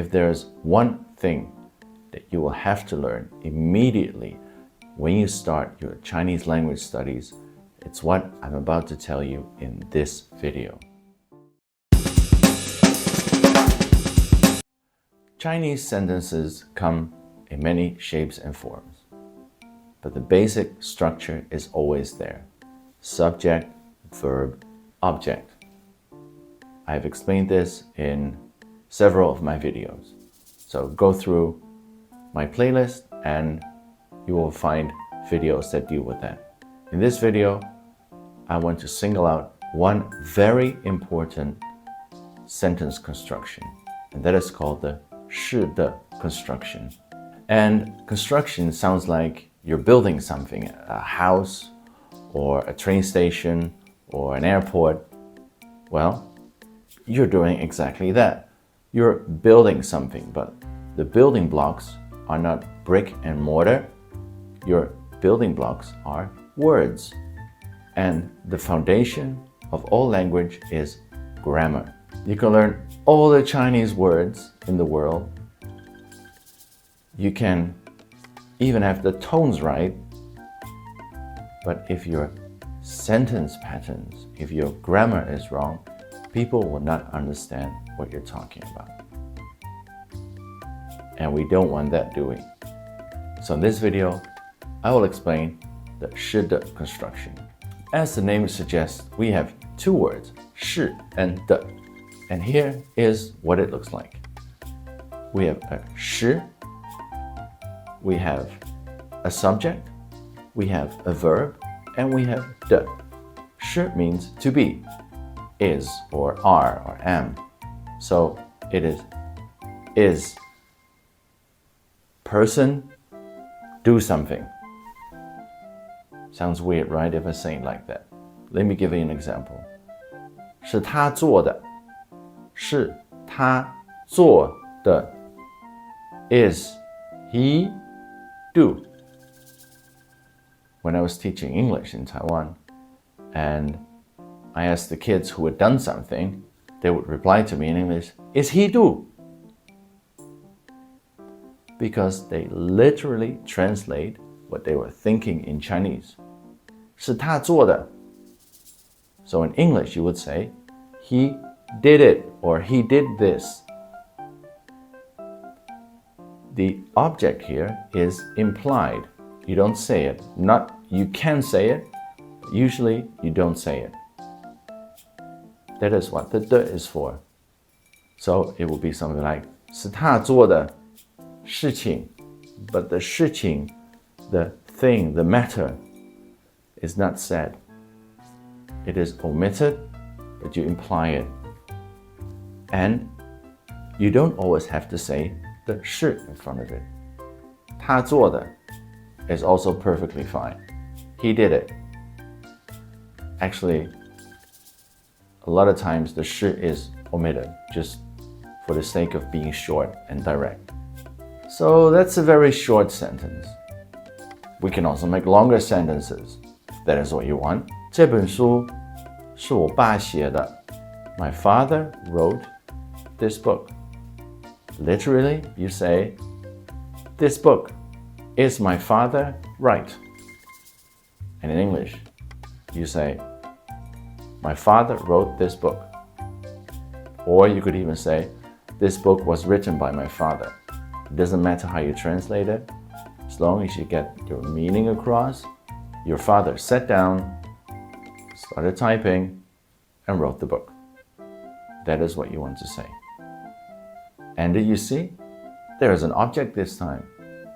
if there's one thing that you will have to learn immediately when you start your Chinese language studies, it's what I'm about to tell you in this video. Chinese sentences come in many shapes and forms, but the basic structure is always there. Subject, verb, object. I've explained this in several of my videos, so go through my playlist and you will find videos that deal with that. In this video, I want to single out one very important sentence construction, and that is called the 是的 construction. And construction sounds like you're building something, a house or a train station or an airport. Well, you're doing exactly that. You're building something, but the building blocks are not brick and mortar. Your building blocks are words. And the foundation of all language is grammar. You can learn all the Chinese words in the world. You can even have the tones right. But if your sentence patterns, if your grammar is wrong, people will not understand what you're talking about. And we don't want that, do we? So in this video, I will explain the 是的 construction. As the name suggests, we have two words, 是 and 的. And here is what it looks like. We have a 是, we have a subject, we have a verb, and we have 的. 是 means to be, is or are or am. So it is person, do something. Sounds weird, right, if I say it like that. Let me give you an example. 是他做的，是他做的 is he do. When I was teaching English in Taiwan and I asked the kids who had done something, they would reply to me in English, is he do? Because they literally translate what they were thinking in Chinese. 是他做的. So in English you would say, he did it or he did this. The object here is implied. You don't say it. You can say it, but usually you don't say it. That is what the 的 is for. So it will be something like 是他做的事情, but the 事情, the thing, the matter is not said. It is omitted, but you imply it. And you don't always have to say the 是 in front of it. 他做的 is also perfectly fine. He did it. Actually, a lot of times the 是 is omitted just for the sake of being short and direct. So that's a very short sentence. We can also make longer sentences, if that is what you want. 这本书是我爸写的. My father wrote this book. Literally, you say, this book is my father write. And in English, you say, my father wrote this book. Or you could even say, this book was written by my father. It doesn't matter how you translate it. As long as you get your meaning across, your father sat down, started typing, and wrote the book. That is what you want to say. And did you see? There is an object this time,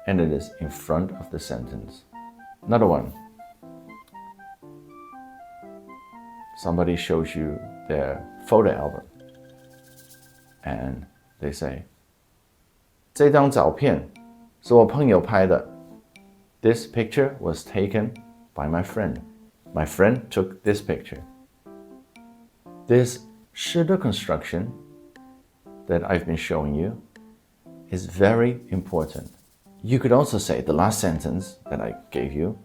and it is in front of the sentence. Another one. Somebody shows you their photo album, and they say, 这张照片是我朋友拍的. This picture was taken by my friend. My friend took this picture. This 是的 construction that I've been showing you is very important. You could also say the last sentence that I gave you.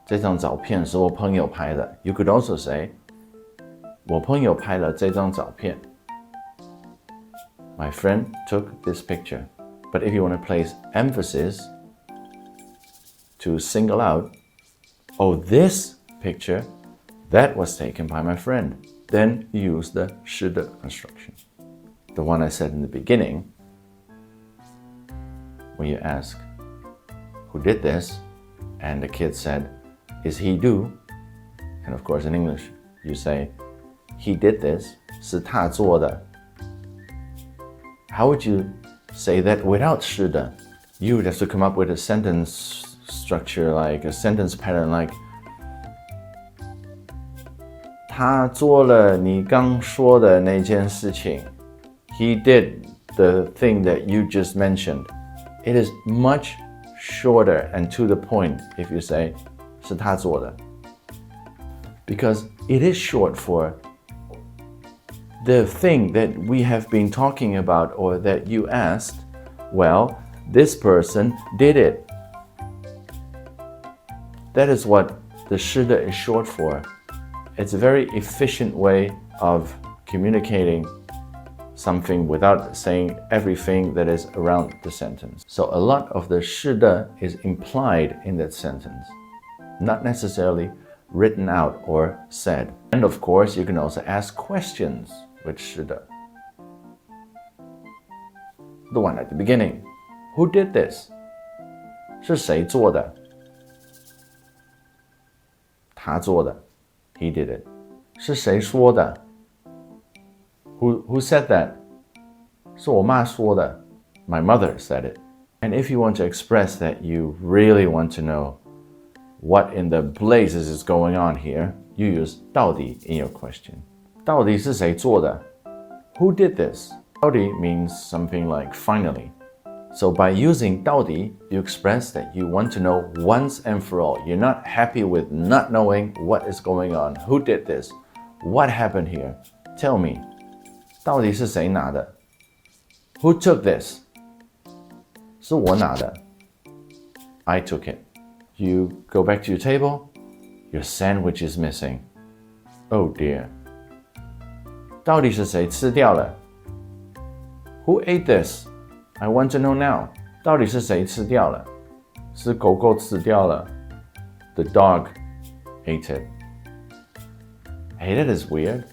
这张照片是我朋友拍的. You could also say 我朋友拍了这张照片. My friend took this picture. But if you want to place emphasis to single out, oh, this picture, that was taken by my friend, then you use the 是的 construction. The one I said in the beginning, when you ask, who did this? And the kid said, is he do? And of course in English, you say, he did this, 是他做的. How would you say that without 是的? You would have to come up with a sentence structure, like a sentence pattern, like 他做了你刚说的那件事情. He did the thing that you just mentioned. It is much shorter and to the point if you say 是他做的. Because it is short for the thing that we have been talking about or that you asked. Well, this person did it. That is what the 是的 is short for. It's a very efficient way of communicating something without saying everything that is around the sentence. So a lot of the 是的 is implied in that sentence, not necessarily written out or said. And of course, you can also ask questions with 是的. The one at the beginning. Who did this? 是谁做的? 他做的. He did it. 是谁说的? Who said that? 是我妈说的. My mother said it. And if you want to express that you really want to know what in the blazes is going on here, you use 到底 in your question. 到底是谁做的? Who did this? 到底 means something like finally. So by using 到底, you express that you want to know once and for all. You're not happy with not knowing what is going on. Who did this? What happened here? Tell me. 到底是谁拿的? Who took this? 是我拿的. I took it. You go back to your table. Your sandwich is missing. Oh dear. 到底是谁吃掉了? Who ate this? I want to know now. 到底是谁吃掉了? 是狗狗吃掉了. The dog ate it. Hey, that is weird.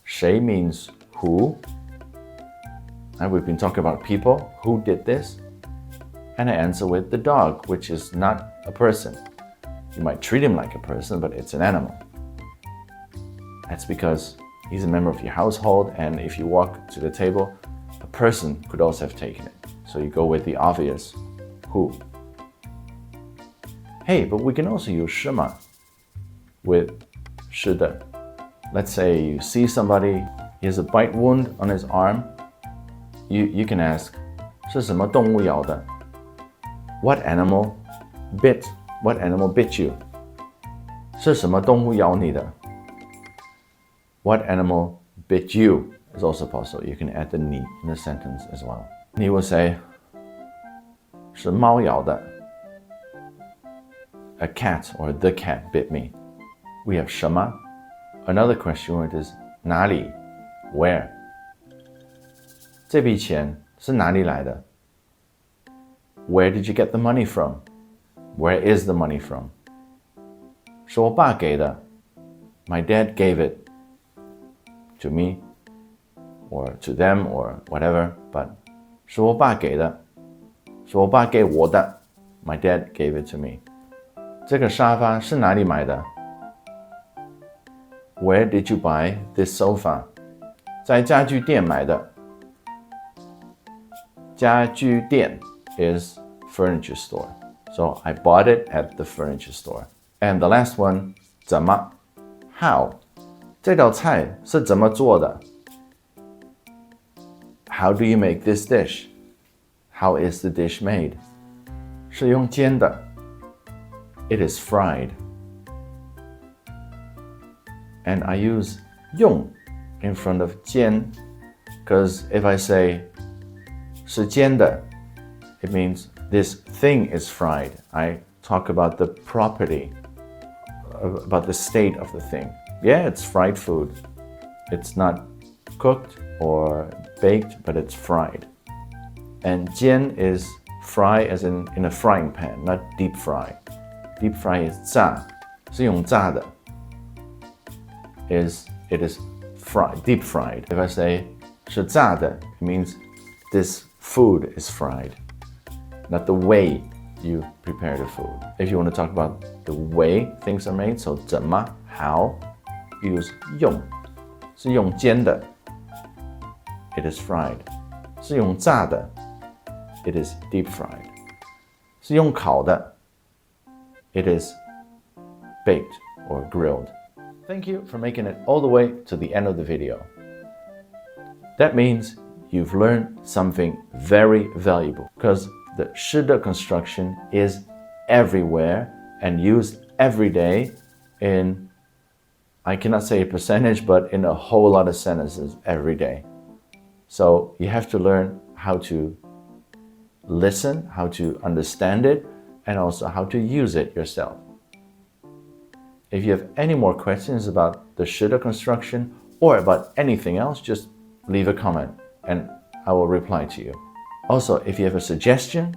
谁 means who. And we've been talking about people. Who did this? And I answer with the dog, which is not a person. You might treat him like a person, but it's an animal. That's because he's a member of your household, and if you walk to the table, a person could also have taken it. So you go with the obvious, who. Hey, but we can also use 什么 with 是的. Let's say you see somebody, he has a bite wound on his arm. You can ask, 是什么动物咬的? What animal bit? What animal bit you? 是什么动物咬你的? What animal bit you is also possible. You can add the 你 in the sentence as well. 你 will say, 是猫咬的. A cat or the cat bit me. We have 什么. Another question word is 哪里? Where? 这笔钱是哪里来的? Where did you get the money from? Where is the money from? 是我爸给的. My dad gave it to me or to them or whatever, but 是我爸给的. 是我爸给我的. My dad gave it to me. 这个沙发是哪里买的? Where did you buy this sofa? 在家具店买的. 家具店 is furniture store. So I bought it at the furniture store. And the last one, 怎么 how. 这道菜是怎么做的? How do you make this dish? How is the dish made? 是用煎的. It is fried. And I use 用 in front of 煎 because if I say 是煎的, it means this thing is fried. I talk about the property, about the state of the thing. Yeah, it's fried food. It's not cooked or baked, but it's fried. And 煎 is fry as in a frying pan, not deep fry. Deep fry is 炸，是用炸的。It is fried, deep fried. If I say 是炸的, it means this food is fried, not the way you prepare the food. If you want to talk about the way things are made, so 怎么 how, you use 用，是用煎的 it is fried. 是用炸的 it is deep fried. 是用烤的 it is baked or grilled. Thank you for making it all the way to the end of the video. That means you've learned something very valuable because the 是的 construction is everywhere and used every day in, I cannot say a percentage, but in a whole lot of sentences every day. So you have to learn how to listen, how to understand it, and also how to use it yourself. If you have any more questions about the 是的 construction or about anything else, just leave a comment and I will reply to you. Also, if you have a suggestion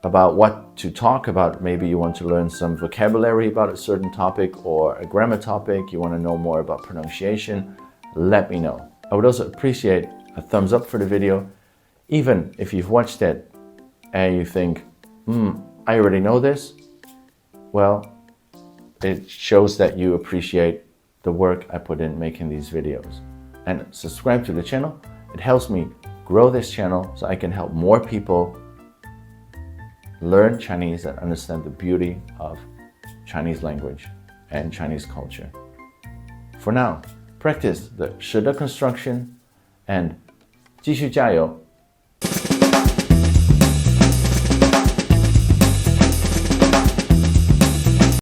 about what to talk about, maybe you want to learn some vocabulary about a certain topic or a grammar topic, you want to know more about pronunciation, let me know. I would also appreciate a thumbs up for the video, even if you've watched it and you think, I already know this. Well, it shows that you appreciate the work I put in making these videos. And subscribe to the channel. It helps me grow this channel so I can help more people learn Chinese and understand the beauty of Chinese language and Chinese culture. For now, practice the 是的 construction and 继续加油